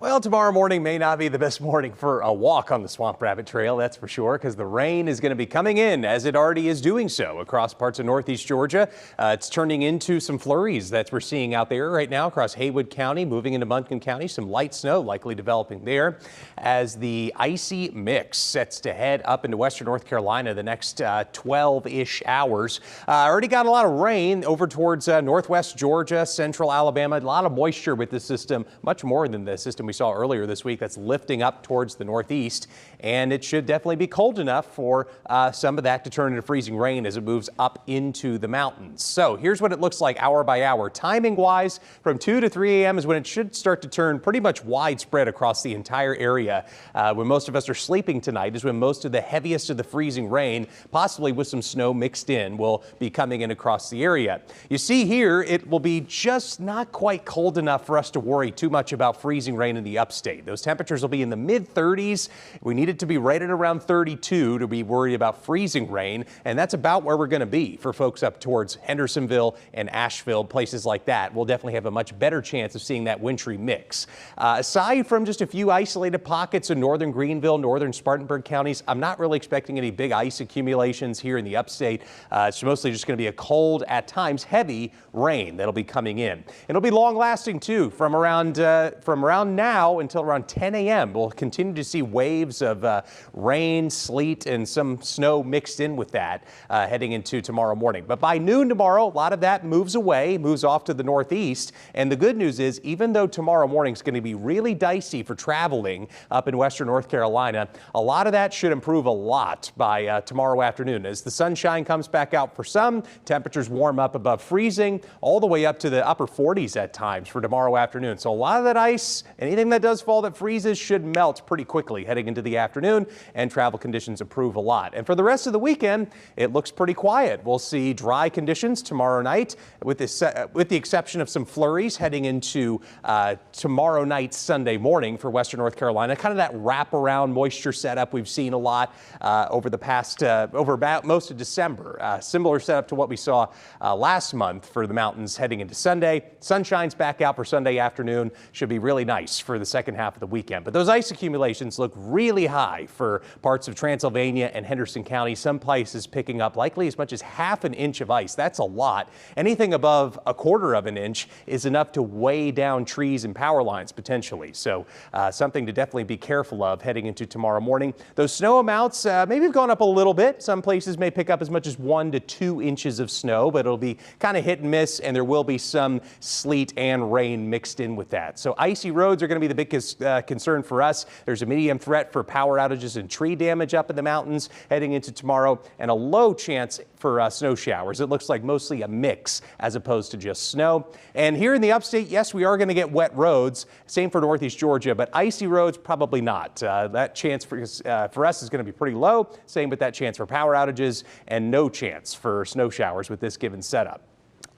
Well, tomorrow morning may not be the best morning for a walk on the Swamp Rabbit Trail, that's for sure, because the rain is going to be coming in, as it already is doing so across parts of northeast Georgia. It's turning into some flurries that we're seeing out there right now across Haywood County, moving into Munkin County. Some light snow likely developing there as the icy mix sets to head up into western North Carolina the next 12-ish hours. Already got a lot of rain over towards northwest Georgia, central Alabama. A lot of moisture with this system, much more than the system we saw earlier this week that's lifting up towards the northeast, and it should definitely be cold enough for some of that to turn into freezing rain as it moves up into the mountains. So here's what it looks like hour by hour. Timing wise, from 2 to 3 a.m. is when it should start to turn pretty much widespread across the entire area. When most of us are sleeping tonight is when most of the heaviest of the freezing rain, possibly with some snow mixed in, will be coming in across the area. You see here, it will be just not quite cold enough for us to worry too much about freezing rain in the upstate. Those temperatures will be in the mid 30s. We need it to be right at around 32 to be worried about freezing rain, and that's about where we're going to be for folks up towards Hendersonville and Asheville, places like that. We'll definitely have a much better chance of seeing that wintry mix. Aside from just a few isolated pockets in northern Greenville, northern Spartanburg counties, I'm not really expecting any big ice accumulations here in the upstate. It's mostly just going to be a cold, at times heavy rain that'll be coming in. It'll be long lasting too, from around now until around 10 a.m. We'll continue to see waves of rain, sleet, and some snow mixed in with that heading into tomorrow morning. But by noon tomorrow, a lot of that moves away, moves off to the northeast. And the good news is, even though tomorrow morning is going to be really dicey for traveling up in western North Carolina, a lot of that should improve a lot by tomorrow afternoon. As the sunshine comes back out for some, temperatures warm up above freezing, all the way up to the upper 40s at times for tomorrow afternoon. So a lot of that ice, anything that does fall that freezes, should melt pretty quickly heading into the afternoon, and travel conditions improve a lot. And for the rest of the weekend, it looks pretty quiet. We'll see dry conditions tomorrow night, with the exception of some flurries heading into tomorrow night, Sunday morning for western North Carolina. Kind of that wraparound moisture setup we've seen a lot over the past, over about most of December. Similar setup to what we saw last month for the mountains heading into Sunday. Sunshine's back out for Sunday afternoon. Should be really nice for the second half of the weekend. But those ice accumulations look really high for parts of Transylvania and Henderson County. Some places picking up likely as much as half an inch of ice. That's a lot. Anything above a quarter of an inch is enough to weigh down trees and power lines potentially. So something to definitely be careful of heading into tomorrow morning. Those snow amounts maybe have gone up a little bit. Some places may pick up as much as 1 to 2 inches of snow, but it'll be kind of hit and miss, and there will be some sleet and rain mixed in with that. So icy roads are going to be the biggest concern for us. There's a medium threat for power outages and tree damage up in the mountains heading into tomorrow, and a low chance for snow showers. It looks like mostly a mix as opposed to just snow. And here in the upstate, yes, we are going to get wet roads. Same for northeast Georgia, but icy roads, probably not. That chance for us is going to be pretty low. Same with that chance for power outages, and no chance for snow showers with this given setup.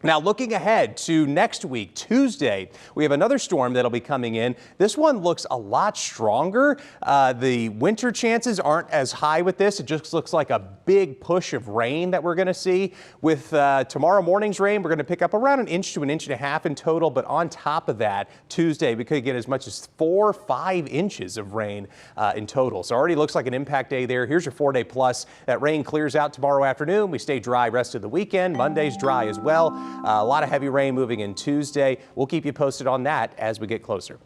Now, looking ahead to next week, Tuesday, we have another storm that'll be coming in. This one looks a lot stronger. The winter chances aren't as high with this. It just looks like a big push of rain that we're going to see. With tomorrow morning's rain, we're going to pick up around 1 inch to 1.5 inches in total. But on top of that, Tuesday, we could get as much as 4 or 5 inches of rain in total. So already looks like an impact day there. Here's your 4-day plus. That rain clears out tomorrow afternoon. We stay dry rest of the weekend. Monday's dry as well. A lot of heavy rain moving in Tuesday. We'll keep you posted on that as we get closer.